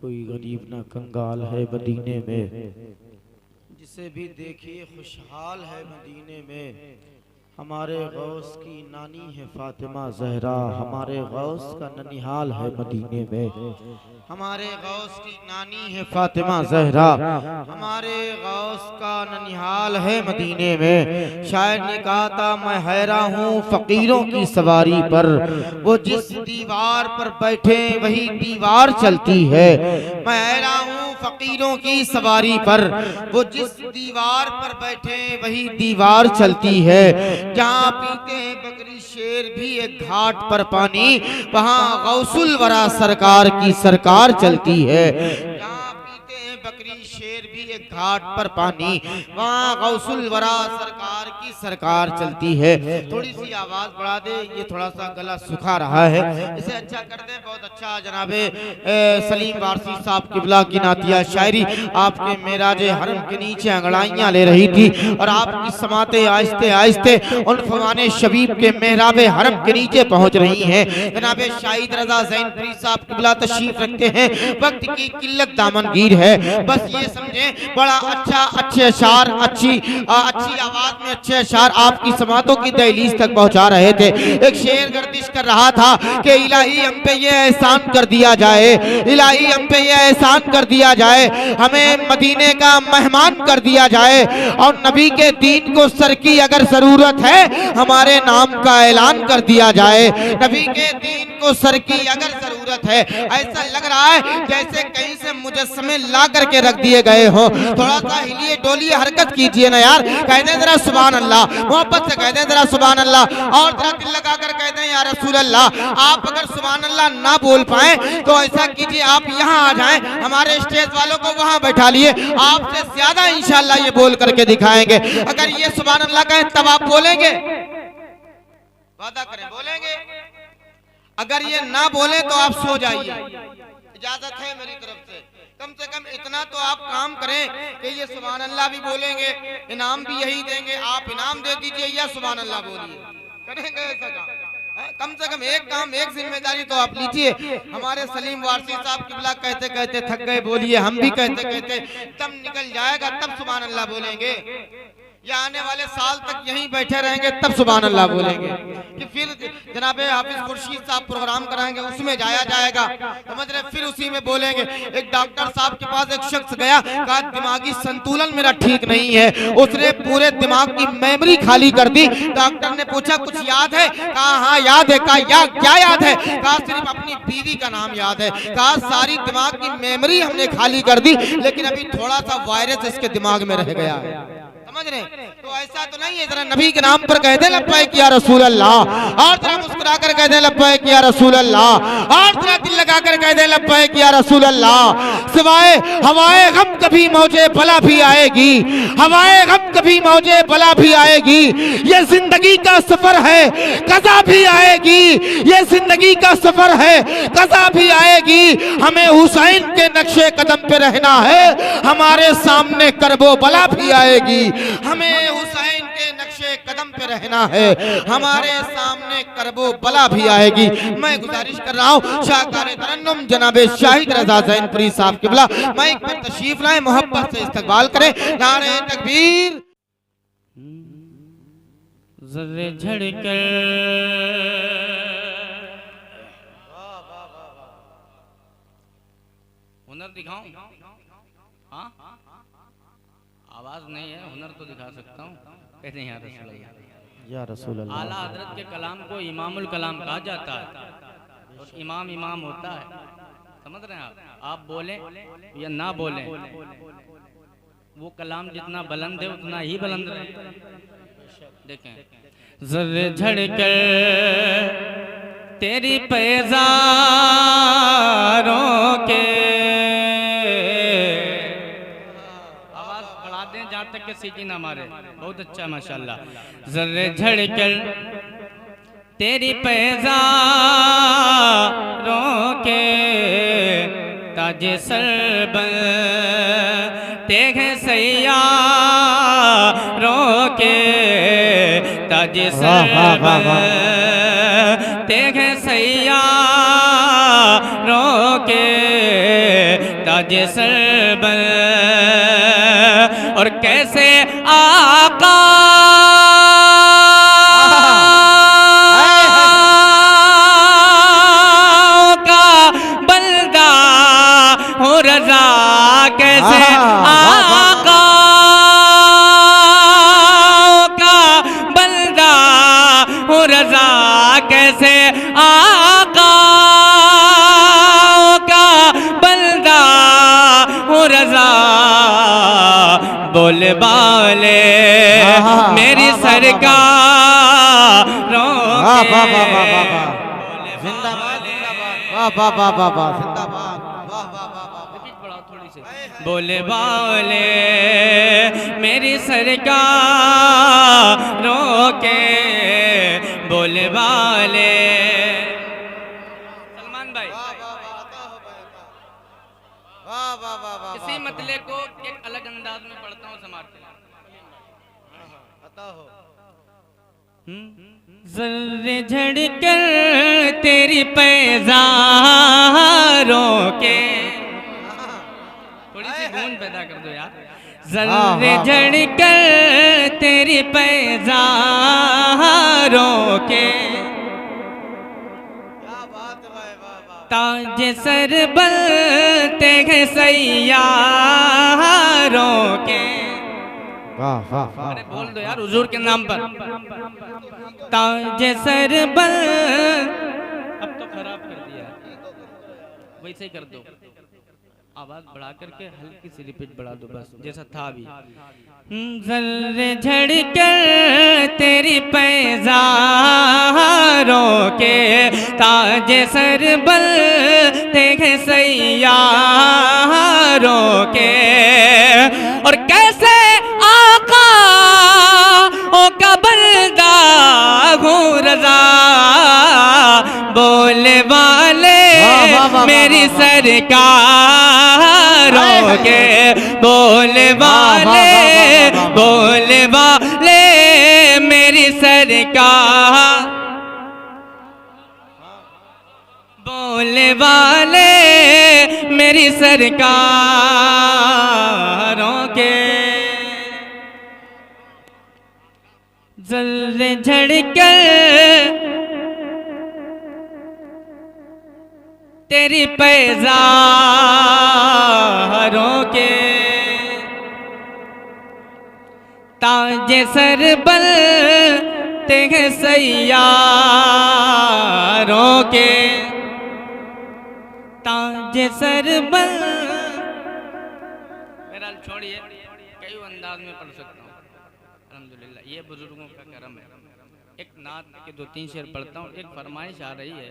कोई गरीब ना कंगाल है मदीने में, जिसे भी देखिए खुशहाल है मदीने में। हमारे गौस की नानी है फातिमा जहरा, हमारे गौस का ननिहाल है मदीने में। हमारे गौस की नानी है फातिमा जहरा, हमारे गौस का ननिहाल है मदीने में। शायर ने कहा था मैं हैरान हूँ फकीरों की सवारी पर, वो जिस दीवार पर बैठे वही दीवार चलती है। मैं हैरान हूँ फकीरों की सवारी पर, वो जिस दीवार पर बैठे वही दीवार चलती है। जहाँ पीते हैं बकरी शेर भी एक घाट पर पानी, वहाँ गौसुल वरा सरकार की सरकार चलती है। जहाँ पीते हैं बकरी शेर भी एक घाट पर पानी, वहाँ गौसुल वरा सरकार की सरकार चलती है। थोड़ी सी आवाज बढ़ा दे, ये थोड़ा सा गला सूखा रहा है, इसे अच्छा कर दे। बहुत अच्छा जनाबे सलीम वारसी साहब किबला की नातिया शायरी आपके मेराज हरम के नीचे अंगड़ाइयां ले रही थी, और आपकी समाते आहिस्ते आहिस्ते उन फवाने शबीब के मेहराबे हरम के नीचे पहुंच रही हैं। जनाबे शाहिद रजा ज़ैनपुरी साहब किबला तशरीफ रखते हैं। वक्त की किल्लत दामनगीर है, बस ये समझें बड़ा अच्छा अच्छे अशार अच्छी आवाज में अच्छे अशार आपकी समातों की दहलीज तक पहुंचा रहे थे। एक शेर गर्दिश कर रहा था कि इलाही हम पे ये एहसान कर दिया जाए, इलाही हम पे ये एहसान कर दिया जाए, हमें मदीने का मेहमान कर दिया जाए, और नबी के दीन को सर की अगर जरूरत है हमारे नाम का ऐलान कर दिया जाए। नबी के दीन को सर की अगर जरूरत है, ऐसा लग रहा है जैसे कहीं से मुजस्समे ला करके रख दिए गए हो। थोड़ा सा हिलिए डोलिए हरकत कीजिए ना यार, कह दें जरा सुभान अल्लाह, मोहब्बत से कह दें जरा सुभान अल्लाह, और जरा दिल लगा कर कह दें या रसूल अल्लाह। आप अगर सुभान अल्लाह ना बोल पाए तो ऐसा कीजिए आप यहाँ आ जाएं, हमारे स्टेज वालों को वहाँ बैठा लिए, आपसे ज्यादा इंशाल्लाह ये बोल करके दिखाएंगे। अगर ये सुभान अल्लाह कहें तब आप बोलेंगे, वादा करें बोलेंगे। अगर ये ना बोले तो आप सो जाइए, इजाजत है मेरी तरफ से। कम कम इतना तो आप काम करें कि ये सुभान अल्लाह भी बोलेंगे, इनाम भी यही देंगे, आप इनाम दे दीजिए या सुभान अल्लाह बोलिए, करेंगे ऐसा काम? कम से कम एक काम एक जिम्मेदारी तो आप लीजिए। हमारे सलीम वारसी साहब किबला कहते कहते थक गए, बोलिए हम भी कहते कहते दम निकल जाएगा तब सुभान अल्लाह बोलेंगे, या आने वाले साल तक यहीं बैठे रहेंगे तब सुभान अल्लाह बोलेंगे, कि फिर जनाबे हाफिज खुर्शीद साहब प्रोग्राम कराएंगे उसमें जाया जाएगा, समझ रहे, फिर उसी में बोलेंगे। एक डॉक्टर साहब के पास एक शख्स गया, कहा दिमागी संतुलन मेरा ठीक नहीं है, उसने पूरे दिमाग की मेमोरी खाली कर दी। डॉक्टर ने पूछा कुछ याद है? कहा हाँ याद है। कहा क्या याद है? कहा सिर्फ अपनी बीवी का नाम याद है। कहा सारी दिमाग की मेमोरी हमने खाली कर दी, लेकिन अभी थोड़ा सा वायरस इसके दिमाग में रह गया है, समझ रहे? तो ऐसा तो नहीं है, जरा नबी के नाम पर कहते लब्बैक या रसूल अल्लाह, और जरा मुस्कुरा कर कहते लब्बैक या रसूल अल्लाह, और जरा दिल लगा कर कहते लब्बैक या रसूल अल्लाह। सिवाय हवाए गम कभी मौजे बला भी आएगी, हवाए गम कभी मौजे बला भी आएगी, ये जिंदगी का सफर है कज़ा भी आएगी, ये जिंदगी का सफर है कज़ा भी आएगी। हमें हुसैन के नक्शे कदम पे रहना है, हमारे सामने करबो बला भी आएगी। हमें हुसैन के नक्शे कदम पे रहना है, हमारे सामने करबो बला भी आएगी। मैं गुजारिश कर रहा हूँ शाहकार तरन्नुम जनाबे शाहिद रजा ज़ैनपुरी साहब किबला माइक पर तशरीफ लाए, मोहब्बत से इस्तकबाल करें। नारे तकबीर। ज़र्रे झड़कर हुनर दिखाऊं? हाँ आवाज नहीं है, हुनर तो दिखा सकता हूँ। कहते हैं या रसूल अल्लाह। आला हजरत के कलाम को इमामुल कलाम कहा जाता है, और इमाम इमाम होता है, समझ रहे हैं आप बोलें या ना बोलें, वो कलाम जितना बुलंद है उतना ही बुलंद रहे। देखें ज़र्रे झड़कर तेरी पैज़ारों के, जहाँ तक के सीटी ना मारे, बहुत अच्छा माशाल्लाह। ज़र्रे झड़कर तेरी पैज़ारों के ताजे सर बनते हैं सैयारों के, ताजे सर बनते हैं सैयारों के, ताज सरबर और कैसे आका का बंदा हो रजा कैसे आका का बंदा हो रजा कैसे आका का बंदा हो रजा बोल बाले मेरी सरकार बोले बाले मेरी सरकार के बोले बाले सलमान भाई इसी मतले को एक अलग अंदाज में पढ़ता हूँ समाप्त जर्रे झड़कर तेरी पैजारों के थोड़ी सी गूंज पैदा कर दो यार जर्रे झड़कर तेरी पैजारों के ताज सर बनते हैं सैयारों के अरे बोल दो यार हुजूर के नाम पर ताज सर बन अब तो खराब कर दिया वैसे ही कर दो आवाज बढ़ा करके हल्की सी रिपीट बढ़ा दो बस जैसा था अभी जर्रे झड़कर तेरी पैजारों के ताज सर बनते हैं सैयारों के और कैसे आका ओ का बंदा हूँ रजा बोले वाले मेरी सरकारों के बोले वाले मेरी सरकार बोले वाले मेरी सरकारों के जर्रे झड़कर तेरी पैजारों के ताज सर बनते हैं सैयारों के ताज सर बन मेरा छोड़िए कई अंदाज में पढ़ सकता हूँ अल्हम्दुलिल्लाह ये बुजुर्गों का करम है। एक नात के 2-3 शेर पढ़ता हूँ। एक फरमाइश आ रही है